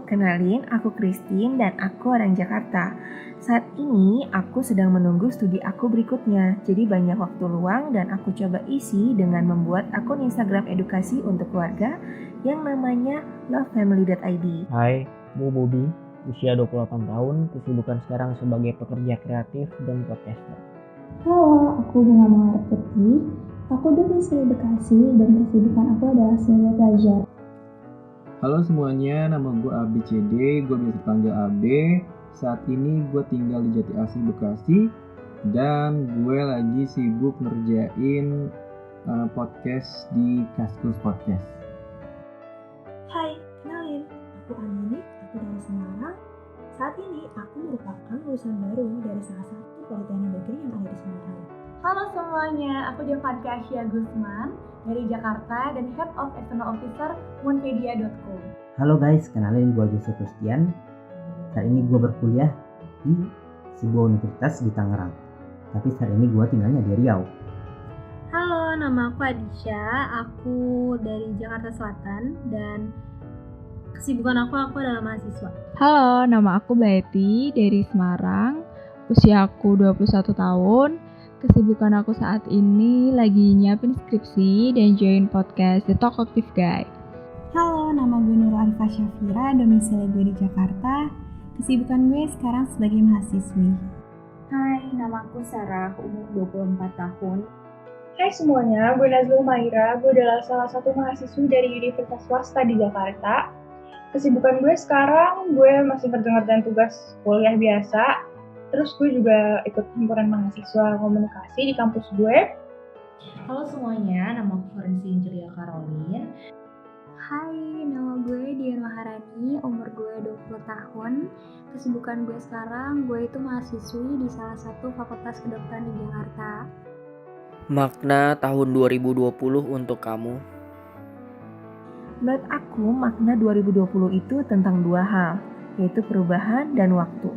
Kenalin, aku Christine dan aku orang Jakarta. Saat ini aku sedang menunggu studi aku berikutnya, jadi banyak waktu luang dan aku coba isi dengan membuat akun Instagram edukasi untuk keluarga yang namanya lovefamily.id. Hai, gue Bobby, usia 28 tahun, kesibukan sekarang sebagai pekerja kreatif dan podcaster. Halo, aku Bunga Mawar Putih. Aku domisili Bekasi dan kesibukan aku adalah sebagai pelajar. Halo semuanya, nama gue ABCD, gue biasa dipanggil AB. Saat ini gue tinggal di Jati Asih Bekasi dan gue lagi sibuk ngerjain podcast di Kaskus Podcast. Hai, kenalin, aku Amini, aku dari Semarang. Saat ini aku merupakan lulusan baru dari salah satu politeknik negeri yang ada di Semarang. Halo semuanya, aku Jovanka Asia Gusman dari Jakarta dan Head of External Officer Moonpedia.co. Halo guys, kenalin gue Joseph Rustian. Saat ini gue berkuliah di sebuah universitas di Tangerang. Tapi saat ini gue tinggalnya di Riau. Halo, nama aku Adisha. Aku dari Jakarta Selatan dan kesibukan aku adalah mahasiswa. Halo, nama aku Betty dari Semarang. Usia aku 21 tahun. Kesibukan aku saat ini lagi nyiapin skripsi dan join podcast The Talkative Guy. Halo, nama gue Nur Arifah Syafira, domisili gue di Jakarta. Kesibukan gue sekarang sebagai mahasiswi. Hai, nama aku Sarah, umur 24 tahun. Hai semuanya, gue Nazlul Maira, gue adalah salah satu mahasiswi dari Universitas Swasta di Jakarta. Kesibukan gue sekarang, gue masih ngerjain tugas kuliah biasa. Terus gue juga ikut himpunan mahasiswa komunikasi di kampus gue. Halo semuanya, nama aku Florensi Incelia Caroline. Hai, nama gue Dian Maharani, umur gue 20 tahun. Kesibukan gue sekarang, gue itu mahasiswi di salah satu fakultas kedokteran di Jakarta. Makna tahun 2020 untuk kamu? Menurut aku, makna 2020 itu tentang dua hal, yaitu perubahan dan waktu.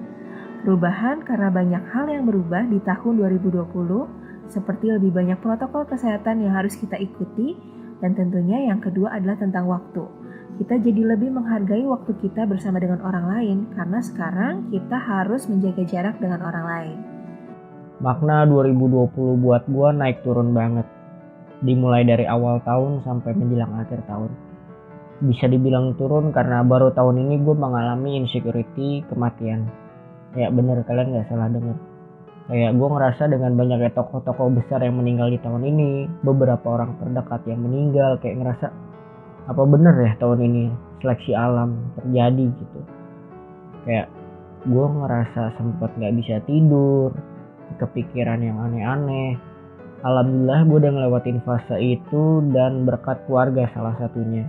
Perubahan karena banyak hal yang berubah di tahun 2020, seperti lebih banyak protokol kesehatan yang harus kita ikuti, dan tentunya yang kedua adalah tentang waktu. Kita jadi lebih menghargai waktu kita bersama dengan orang lain, karena sekarang kita harus menjaga jarak dengan orang lain. Makna 2020 buat gue naik turun banget. Dimulai dari awal tahun sampai menjelang akhir tahun. Bisa dibilang turun karena baru tahun ini gue mengalami insecurity kematian. Ya bener, kalian gak salah denger. Kayak gue ngerasa dengan banyaknya tokoh-tokoh besar yang meninggal di tahun ini, beberapa orang terdekat yang meninggal, kayak ngerasa apa bener ya tahun ini seleksi alam terjadi gitu. Kayak gue ngerasa sempat gak bisa tidur, kepikiran yang aneh-aneh. Alhamdulillah gue udah ngelewatin fase itu dan berkat keluarga salah satunya.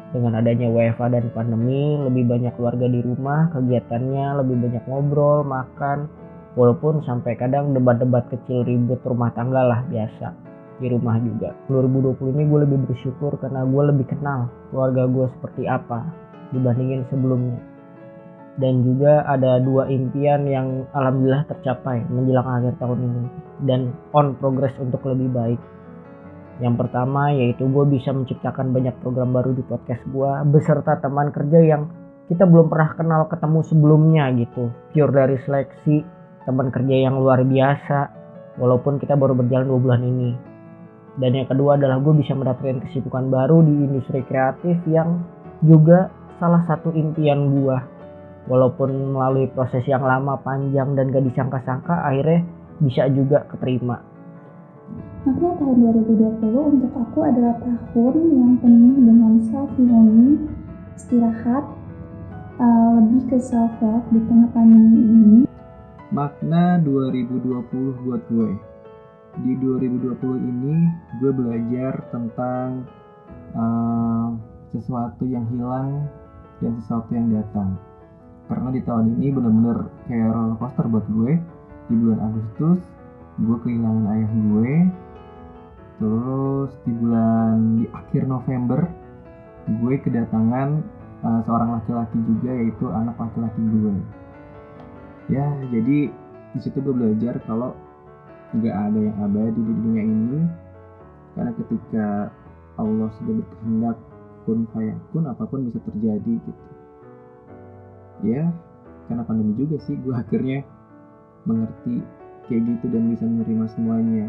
Dengan adanya WFH dan pandemi, lebih banyak keluarga di rumah, kegiatannya lebih banyak ngobrol, makan, walaupun sampai kadang debat-debat kecil ribut rumah tangga lah biasa di rumah juga. 2020 ini gue lebih bersyukur karena gue lebih kenal keluarga gue seperti apa dibandingin sebelumnya. Dan juga ada dua impian yang alhamdulillah tercapai menjelang akhir tahun ini dan on progress untuk lebih baik. Yang pertama yaitu gue bisa menciptakan banyak program baru di podcast gue beserta teman kerja yang kita belum pernah kenal ketemu sebelumnya gitu. Pure dari seleksi, teman kerja yang luar biasa walaupun kita baru berjalan 2 bulan ini. Dan yang kedua adalah gue bisa mendapatkan kesibukan baru di industri kreatif yang juga salah satu impian gue. Walaupun melalui proses yang lama, panjang dan gak disangka-sangka akhirnya bisa juga keterima. Makna tahun 2020 untuk aku adalah tahun yang penuh dengan self-healing, istirahat, lebih ke self-love di tengah pandemi ini. Makna 2020 buat gue. Di 2020 ini gue belajar tentang sesuatu yang hilang dan sesuatu yang datang. Karena di tahun ini benar-benar kayak roller coaster buat gue. Di bulan Agustus gue kehilangan ayah gue. Terus di akhir November gue kedatangan seorang laki-laki juga, yaitu anak laki-laki gue. Ya jadi di situ gue belajar kalau nggak ada yang abadi di dunia ini, karena ketika Allah sudah berkehendak kun fayakun, apapun bisa terjadi gitu. Ya, karena pandemi juga sih gue akhirnya mengerti kayak gitu dan bisa menerima semuanya.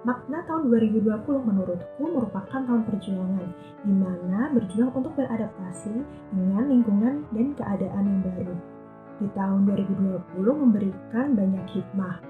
Makna tahun 2020 menurutku merupakan tahun perjuangan, di mana berjuang untuk beradaptasi dengan lingkungan dan keadaan yang baru. Di tahun 2020 memberikan banyak hikmah.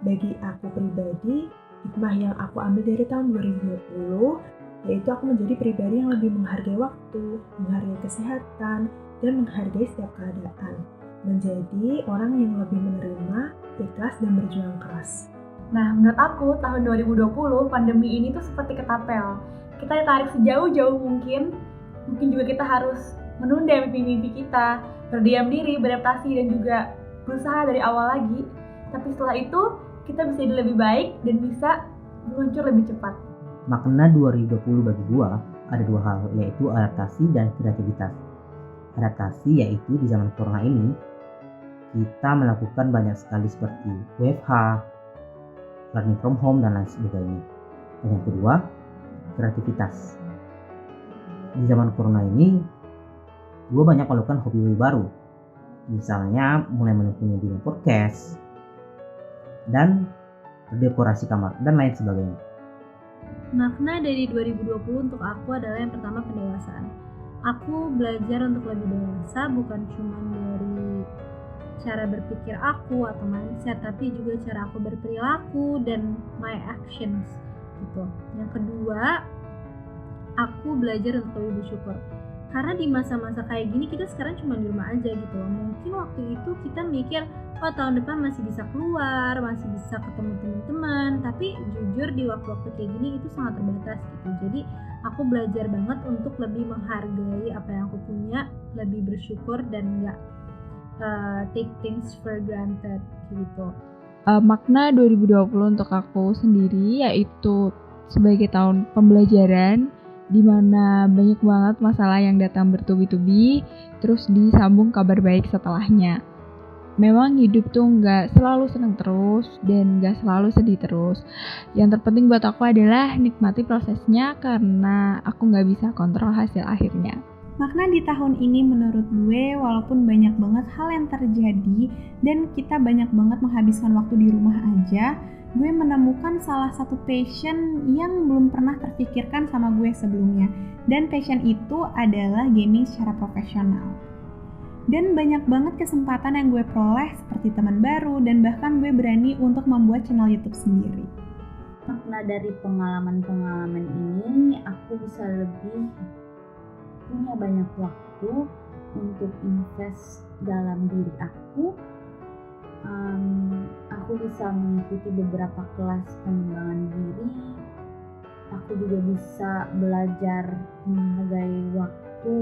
Bagi aku pribadi, hikmah yang aku ambil dari tahun 2020 yaitu aku menjadi pribadi yang lebih menghargai waktu, menghargai kesehatan, dan menghargai setiap keadaan. Menjadi orang yang lebih menerima, ikhlas, dan berjuang keras. Nah, menurut aku tahun 2020 pandemi ini tuh seperti ketapel. Kita ditarik sejauh-jauh mungkin juga kita harus menunda mimpi-mimpi kita, berdiam diri, beradaptasi, dan juga berusaha dari awal lagi. Tapi setelah itu kita bisa jadi lebih baik dan bisa meluncur lebih cepat. Makna 2020 bagi gua ada dua hal, yaitu adaptasi dan kreativitas. Adaptasi yaitu di zaman corona ini kita melakukan banyak sekali seperti WFH, learning from home, dan lain sebagainya. Dan yang kedua, kreativitas. Di zaman corona ini gue banyak melakukan hobi-hobi baru, misalnya mulai menekuni dunia podcast dan dekorasi kamar dan lain sebagainya. Makna dari 2020 untuk aku adalah yang pertama pendewasaan. Aku belajar untuk lebih dewasa, bukan cuma dari cara berpikir aku atau mindset, tapi juga cara aku berperilaku dan my actions gitu. Yang kedua, aku belajar untuk lebih bersyukur. Karena di masa-masa kayak gini kita sekarang cuma di rumah aja gitu. Mungkin waktu itu kita mikir, oh tahun depan masih bisa keluar, masih bisa ketemu teman-teman, tapi jujur di waktu-waktu kayak gini itu sangat terbatas gitu. Jadi aku belajar banget untuk lebih menghargai apa yang aku punya, lebih bersyukur dan nggak take things for granted gitu. Makna 2020 untuk aku sendiri yaitu sebagai tahun pembelajaran, di mana banyak banget masalah yang datang bertubi-tubi, terus disambung kabar baik setelahnya. Memang hidup tuh nggak selalu senang terus dan nggak selalu sedih terus. Yang terpenting buat aku adalah nikmati prosesnya karena aku nggak bisa kontrol hasil akhirnya. Makna di tahun ini menurut gue, walaupun banyak banget hal yang terjadi dan kita banyak banget menghabiskan waktu di rumah aja, gue menemukan salah satu passion yang belum pernah terpikirkan sama gue sebelumnya. Dan passion itu adalah gaming secara profesional. Dan banyak banget kesempatan yang gue peroleh seperti teman baru dan bahkan gue berani untuk membuat channel YouTube sendiri. Makna dari pengalaman-pengalaman ini, aku bisa lebih punya banyak waktu untuk invest dalam diri aku. Aku bisa mengikuti beberapa kelas pengembangan diri. Aku juga bisa belajar menghargai waktu.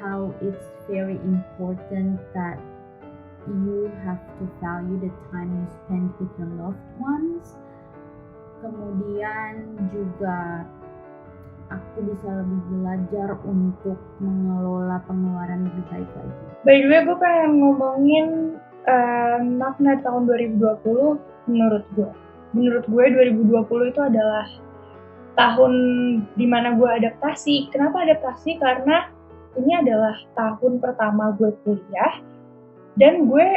How it's very important that you have to value the time you spend with your loved ones. Kemudian juga aku bisa lebih belajar untuk mengelola pengeluaran lebih baik lagi. By the way, gue pengen ngomongin makna tahun 2020 menurut gue. Menurut gue 2020 itu adalah tahun dimana gue adaptasi. Kenapa adaptasi? Karena ini adalah tahun pertama gue kuliah dan gue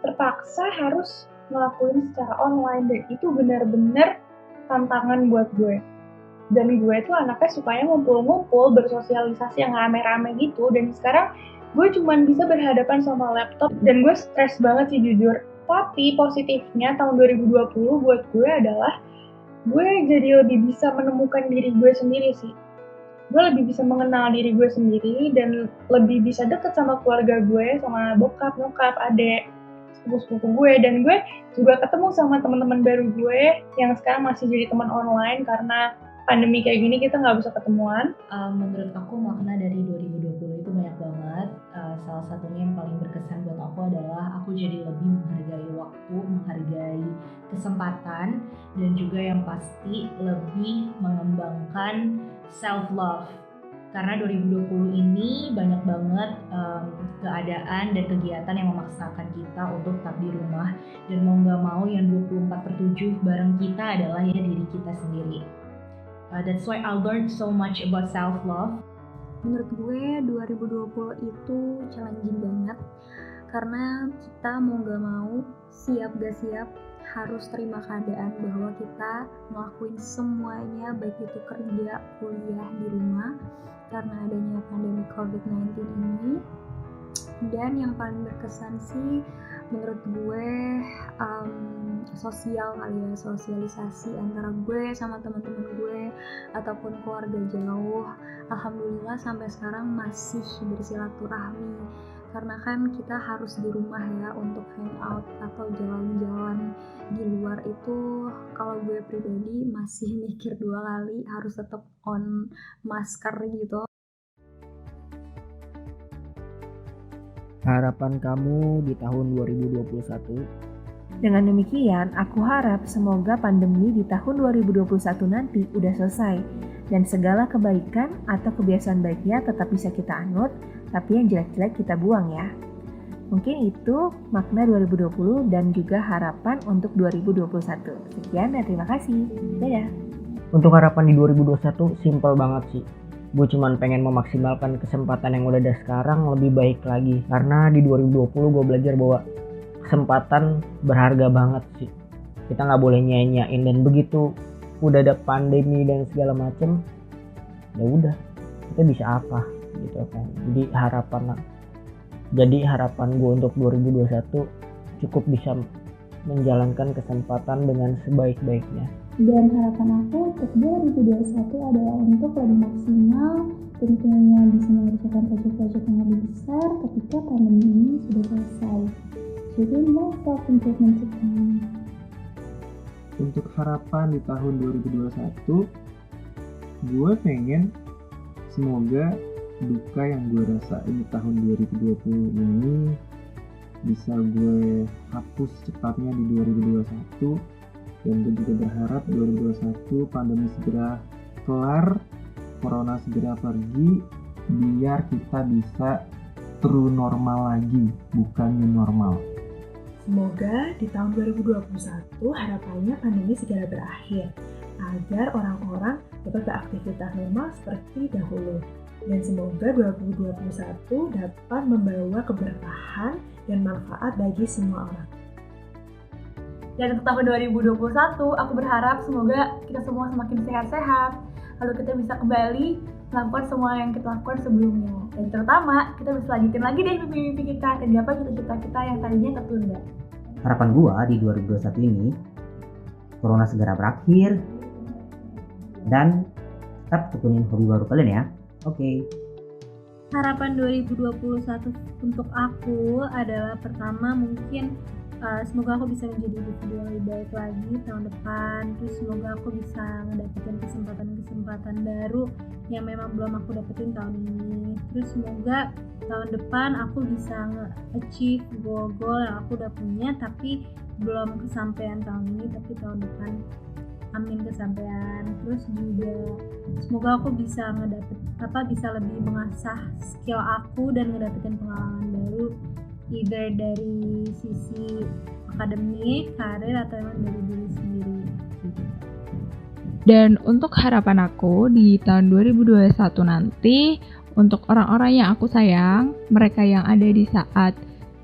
terpaksa harus ngelakuin secara online dan itu benar-benar tantangan buat gue. Dan gue tuh anaknya sukanya ngumpul-ngumpul, bersosialisasi yang rame-rame gitu. Dan sekarang gue cuman bisa berhadapan sama laptop dan gue stres banget sih jujur. Tapi positifnya tahun 2020 buat gue adalah gue jadi lebih bisa menemukan diri gue sendiri sih. Gue lebih bisa mengenal diri gue sendiri dan lebih bisa deket sama keluarga gue, sama bokap, nyokap, adek, sepupu-sepupu gue. Dan gue juga ketemu sama teman-teman baru gue yang sekarang masih jadi teman online karena pandemi kayak gini kita nggak bisa ketemuan. Menurut aku makna dari 2020 itu banyak banget. Salah satunya yang paling berkesan buat aku adalah aku jadi lebih menghargai waktu, menghargai kesempatan, dan juga yang pasti lebih mengembangkan self-love. Karena 2020 ini banyak banget keadaan dan kegiatan yang memaksakan kita untuk tetap di rumah. Dan mau gak mau yang 24/7 bareng kita adalah ya diri kita sendiri. That's why I learned so much about self-love. Menurut gue 2020 itu challenging banget karena kita mau gak mau, siap gak siap, harus terima keadaan bahwa kita ngelakuin semuanya, baik itu kerja, kuliah di rumah karena adanya pandemi COVID-19 ini. Dan yang paling berkesan sih menurut gue sosial kali ya, sosialisasi antara gue sama teman-teman gue ataupun keluarga jauh. Alhamdulillah sampai sekarang masih bersilaturahmi karena kan kita harus di rumah ya untuk hangout atau jalan-jalan di luar itu. Kalau gue pribadi masih mikir 2 kali, harus tetap on masker gitu. Harapan kamu di tahun 2021? Dengan demikian, aku harap semoga pandemi di tahun 2021 nanti udah selesai dan segala kebaikan atau kebiasaan baiknya tetap bisa kita anut, tapi yang jelek-jelek kita buang ya. Mungkin itu makna 2020 dan juga harapan untuk 2021. Sekian dan terima kasih. Dadah. Untuk harapan di 2021 simple banget sih. Gue cuman pengen memaksimalkan kesempatan yang udah ada sekarang lebih baik lagi. Karena di 2020 gue belajar bahwa kesempatan berharga banget sih. Kita gak boleh nyanyain, dan begitu udah ada pandemi dan segala macem, ya udah, kita bisa apa gitu kan. Jadi harapan gue untuk 2021 cukup bisa menjalankan kesempatan dengan sebaik-baiknya. Dan harapan aku untuk 2021 adalah untuk lebih maksimal, tentunya bisa mengerjakan proyek-proyek yang lebih besar ketika pandemi ini sudah selesai. Jadi more self-improvement to come. Untuk harapan di tahun 2021, gue pengen semoga duka yang gue rasain di tahun 2020 ini bisa gue hapus cepatnya di 2021. Dan gue juga berharap 2021 pandemi segera kelar, corona segera pergi, biar kita bisa true normal lagi, bukan new normal. Semoga di tahun 2021 harapannya pandemi segera berakhir, agar orang-orang dapat beraktivitas normal seperti dahulu. Dan semoga 2021 dapat membawa keberkahan dan manfaat bagi semua orang. Dan untuk tahun 2021, aku berharap semoga kita semua semakin sehat-sehat, lalu kita bisa kembali melakukan semua yang kita lakukan sebelumnya. Dan terutama, kita bisa lanjutin lagi deh mimpi-mimpi kita dan dapat cita-cita kita yang tadinya tertunda. Harapan gua di 2021 ini, corona segera berakhir, dan tetap tekunin hobi baru kalian ya. Oke. Harapan 2021 untuk aku adalah pertama mungkin semoga aku bisa menjadi individu yang lebih baik lagi tahun depan. Terus semoga aku bisa mendapatkan kesempatan-kesempatan baru yang memang belum aku dapetin tahun ini. Terus semoga tahun depan aku bisa nge-achieve goal-goal yang aku udah punya tapi belum kesampaian tahun ini, tapi tahun depan amin kesampaian. Terus juga semoga aku bisa bisa lebih mengasah skill aku dan ngedapetin pengalaman baru, either dari sisi akademik, karir, atau emang dari diri sendiri. Dan untuk harapan aku di tahun 2021 nanti, untuk orang-orang yang aku sayang, mereka yang ada di saat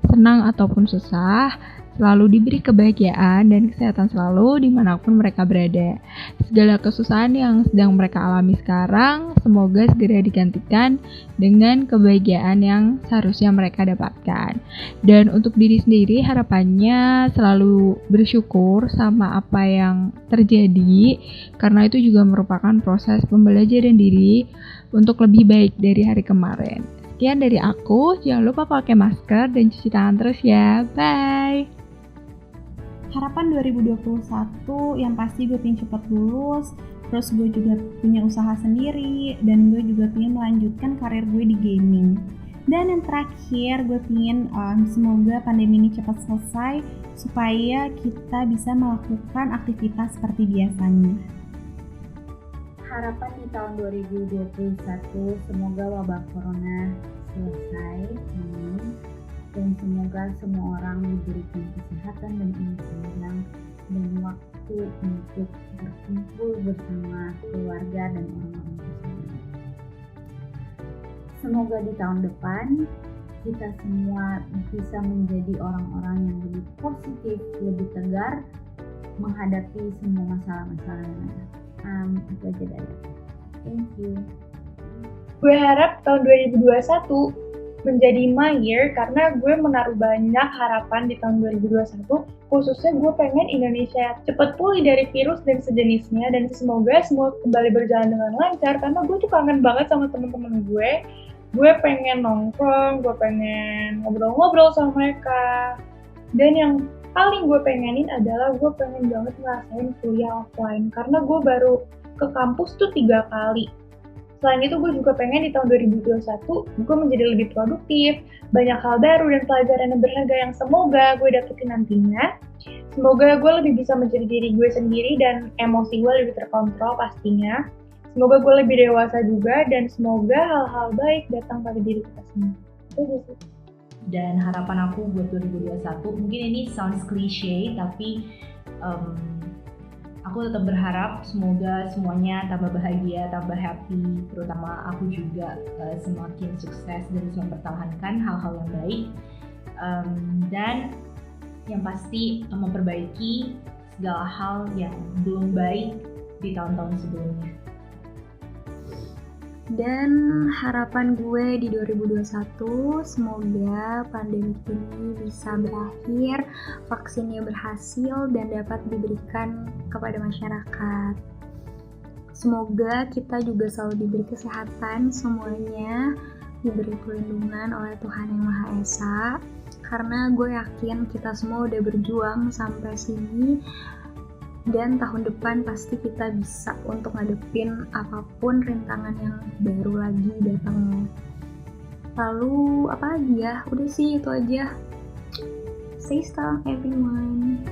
senang ataupun susah, selalu diberi kebahagiaan dan kesehatan selalu dimanapun mereka berada. Segala kesusahan yang sedang mereka alami sekarang, semoga segera digantikan dengan kebahagiaan yang seharusnya mereka dapatkan. Dan untuk diri sendiri, harapannya selalu bersyukur sama apa yang terjadi, karena itu juga merupakan proses pembelajaran diri untuk lebih baik dari hari kemarin. Sekian dari aku, jangan lupa pakai masker dan cuci tangan terus ya. Bye! Harapan 2021 yang pasti gue pengen cepat lulus, terus gue juga punya usaha sendiri, dan gue juga pengen melanjutkan karir gue di gaming. Dan yang terakhir, gue pengen semoga pandemi ini cepat selesai supaya kita bisa melakukan aktivitas seperti biasanya. Harapan di tahun 2021 semoga wabah corona selesai, dan semoga semua orang diberikan kesehatan dan umur panjang dan waktu untuk berkumpul bersama keluarga dan orang-orang tersayang. Semoga di tahun depan kita semua bisa menjadi orang-orang yang lebih positif, lebih tegar menghadapi semua masalah-masalah yang ada. Itu aja dari aku. Thank you. Gue harap tahun 2021 menjadi my year karena gue menaruh banyak harapan di tahun 2021. Khususnya gue pengen Indonesia cepat pulih dari virus dan sejenisnya, dan semoga semua kembali berjalan dengan lancar karena gue tuh kangen banget sama temen-temen gue. Gue pengen nongkrong, gue pengen ngobrol-ngobrol sama mereka. Dan yang paling gue pengenin adalah gue pengen banget ngerasain kuliah offline karena gue baru ke kampus tuh 3 kali. Selain itu gue juga pengen di tahun 2021 gue menjadi lebih produktif, banyak hal baru dan pelajaran yang berharga yang semoga gue dapetin nantinya. Semoga gue lebih bisa menjadi diri gue sendiri dan emosi gue lebih terkontrol pastinya. Semoga gue lebih dewasa juga dan semoga hal-hal baik datang pada diri kita semua. Itu aja sih. Dan harapan aku buat 2021, mungkin ini sounds cliche tapi aku tetap berharap semoga semuanya tambah bahagia, tambah happy, terutama aku juga semakin sukses dan bisa mempertahankan hal-hal yang baik, dan yang pasti memperbaiki segala hal yang belum baik di tahun-tahun sebelumnya. Dan harapan gue di 2021 semoga pandemi ini bisa berakhir, vaksinnya berhasil dan dapat diberikan kepada masyarakat. Semoga kita juga selalu diberi kesehatan, semuanya diberi perlindungan oleh Tuhan Yang Maha Esa. Karena gue yakin kita semua udah berjuang sampai sini. Dan tahun depan pasti kita bisa untuk ngadepin apapun rintangan yang baru lagi datangnya. Lalu apa lagi ya? Udah sih itu aja. Stay strong everyone.